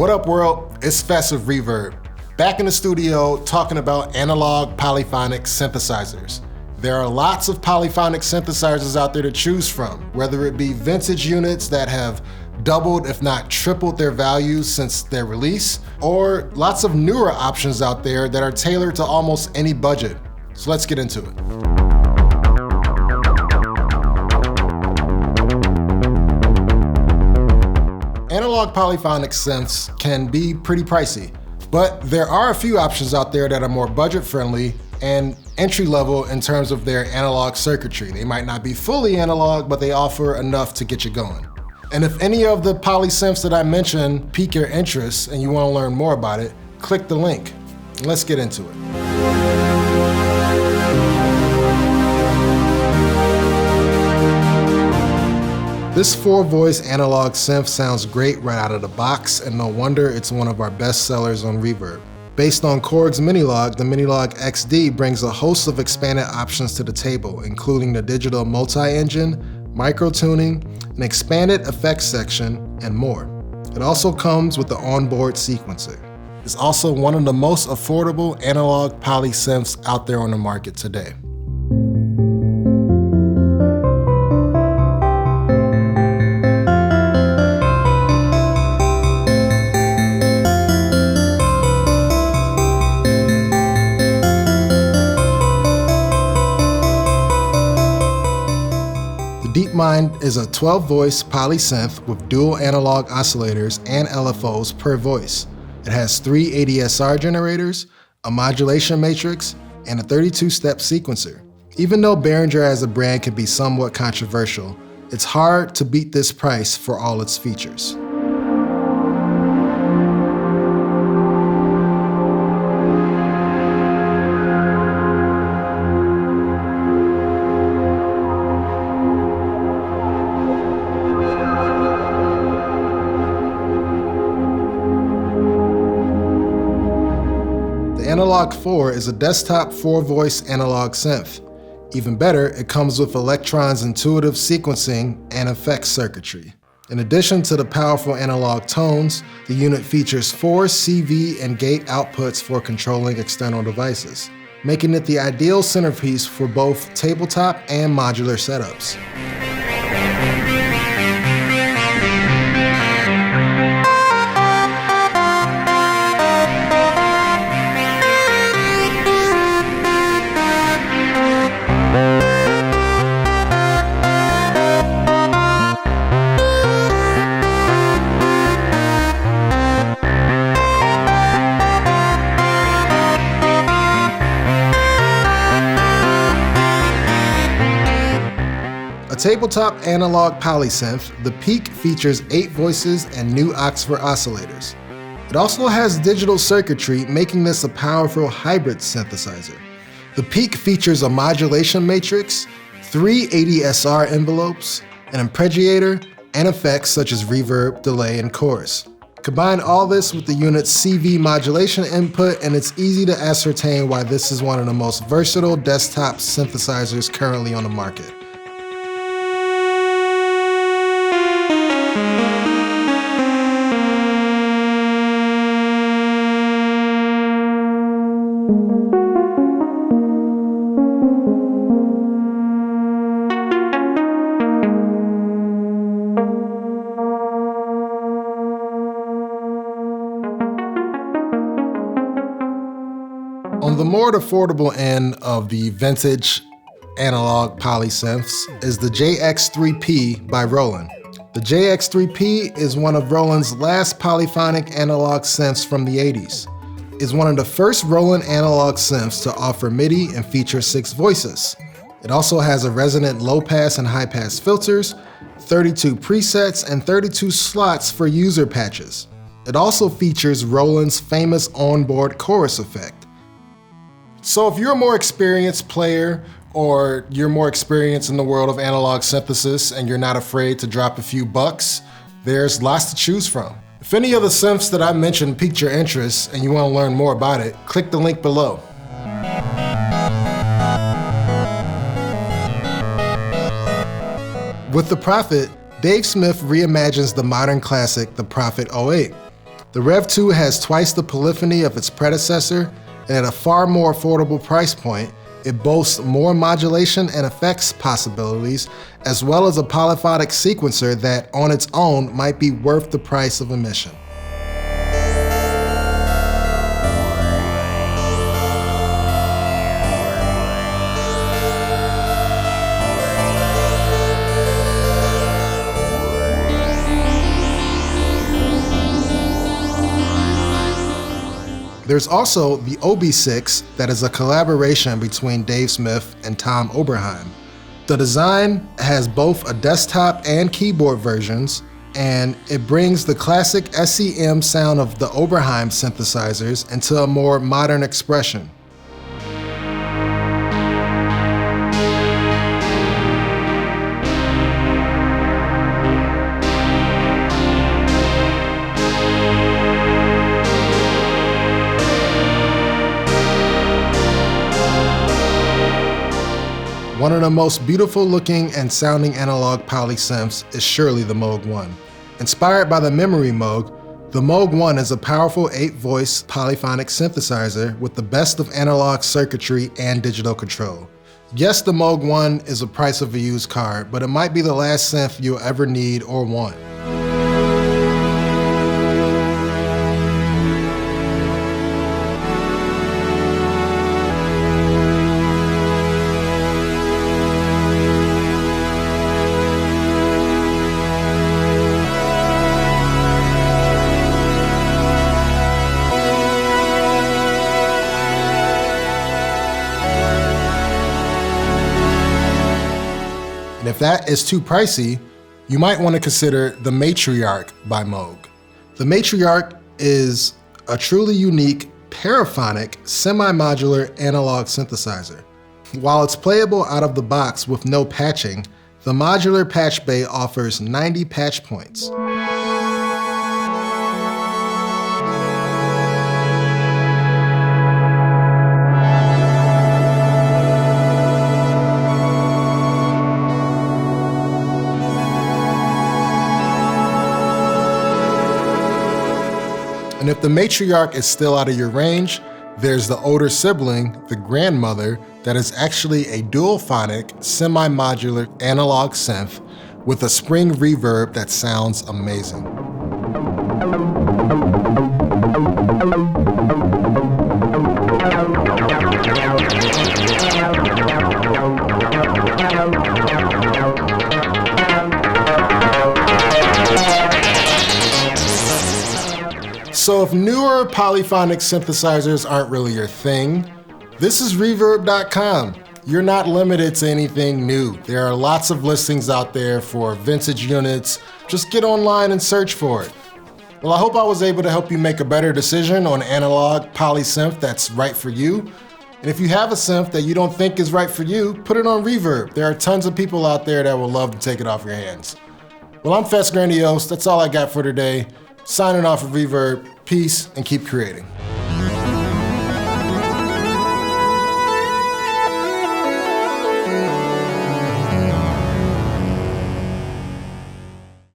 What up world, it's Fess of Reverb. Back in the studio talking about analog polyphonic synthesizers. There are lots of polyphonic synthesizers out there to choose from, whether it be vintage units that have doubled if not tripled their values since their release, or lots of newer options out there that are tailored to almost any budget. So let's get into it. Analog polyphonic synths can be pretty pricey, but there are a few options out there that are more budget-friendly and entry-level in terms of their analog circuitry. They might not be fully analog, but they offer enough to get you going. And if any of the polysynths that I mentioned pique your interest and you want to learn more about it, click the link. Let's get into it. This 4-voice analog synth sounds great right out of the box, and no wonder it's one of our best sellers on Reverb. Based on Korg's Minilog, the Minilog XD brings a host of expanded options to the table, including the digital multi-engine, micro-tuning, an expanded effects section, and more. It also comes with the onboard sequencer. It's also one of the most affordable analog polysynths out there on the market today. DeepMind is a 12-voice polysynth with dual analog oscillators and LFOs per voice. It has 3 ADSR generators, a modulation matrix, and a 32-step sequencer. Even though Behringer as a brand can be somewhat controversial, it's hard to beat this price for all its features. Analog 4 is a desktop 4-voice analog synth. Even better, it comes with Elektron's intuitive sequencing and effects circuitry. In addition to the powerful analog tones, the unit features 4 CV and gate outputs for controlling external devices, making it the ideal centerpiece for both tabletop and modular setups. Tabletop analog polysynth, the Peak features 8 voices and new Oxford oscillators. It also has digital circuitry, making this a powerful hybrid synthesizer. The Peak features a modulation matrix, 3 ADSR envelopes, an arpeggiator, and effects such as reverb, delay, and chorus. Combine all this with the unit's CV modulation input, and it's easy to ascertain why this is one of the most versatile desktop synthesizers currently on the market. On the more affordable end of the vintage analog polysynths is the JX3P by Roland. The JX3P is one of Roland's last polyphonic analog synths from the 80s. It's one of the first Roland analog synths to offer MIDI and feature 6 voices. It also has a resonant low-pass and high-pass filters, 32 presets, and 32 slots for user patches. It also features Roland's famous onboard chorus effect. So if you're a more experienced player or you're more experienced in the world of analog synthesis and you're not afraid to drop a few bucks, there's lots to choose from. If any of the synths that I mentioned piqued your interest and you want to learn more about it, click the link below. With the Prophet, Dave Smith reimagines the modern classic, the Prophet 08. The Rev 2 has twice the polyphony of its predecessor, and at a far more affordable price point, it boasts more modulation and effects possibilities, as well as a polyphonic sequencer that on its own might be worth the price of admission. There's also the OB6 that is a collaboration between Dave Smith and Tom Oberheim. The design has both a desktop and keyboard versions, and it brings the classic SEM sound of the Oberheim synthesizers into a more modern expression. One of the most beautiful looking and sounding analog polysynths is surely the Moog One. Inspired by the memory Moog, the Moog One is a powerful 8-voice polyphonic synthesizer with the best of analog circuitry and digital control. Yes, the Moog One is the price of a used car, but it might be the last synth you'll ever need or want. And if that is too pricey, you might want to consider the Matriarch by Moog. The Matriarch is a truly unique paraphonic semi-modular analog synthesizer. While it's playable out of the box with no patching, the modular patch bay offers 90 patch points. And if the Matriarch is still out of your range, there's the older sibling, the Grandmother, that is actually a duophonic, semi-modular analog synth with a spring reverb that sounds amazing. So if newer polyphonic synthesizers aren't really your thing, this is Reverb.com. You're not limited to anything new. There are lots of listings out there for vintage units. Just get online and search for it. Well, I hope I was able to help you make a better decision on analog polysynth that's right for you. And if you have a synth that you don't think is right for you, put it on Reverb. There are tons of people out there that will love to take it off your hands. Well, I'm Fest Grandiose. That's all I got for today. Signing off of Reverb. Peace and keep creating.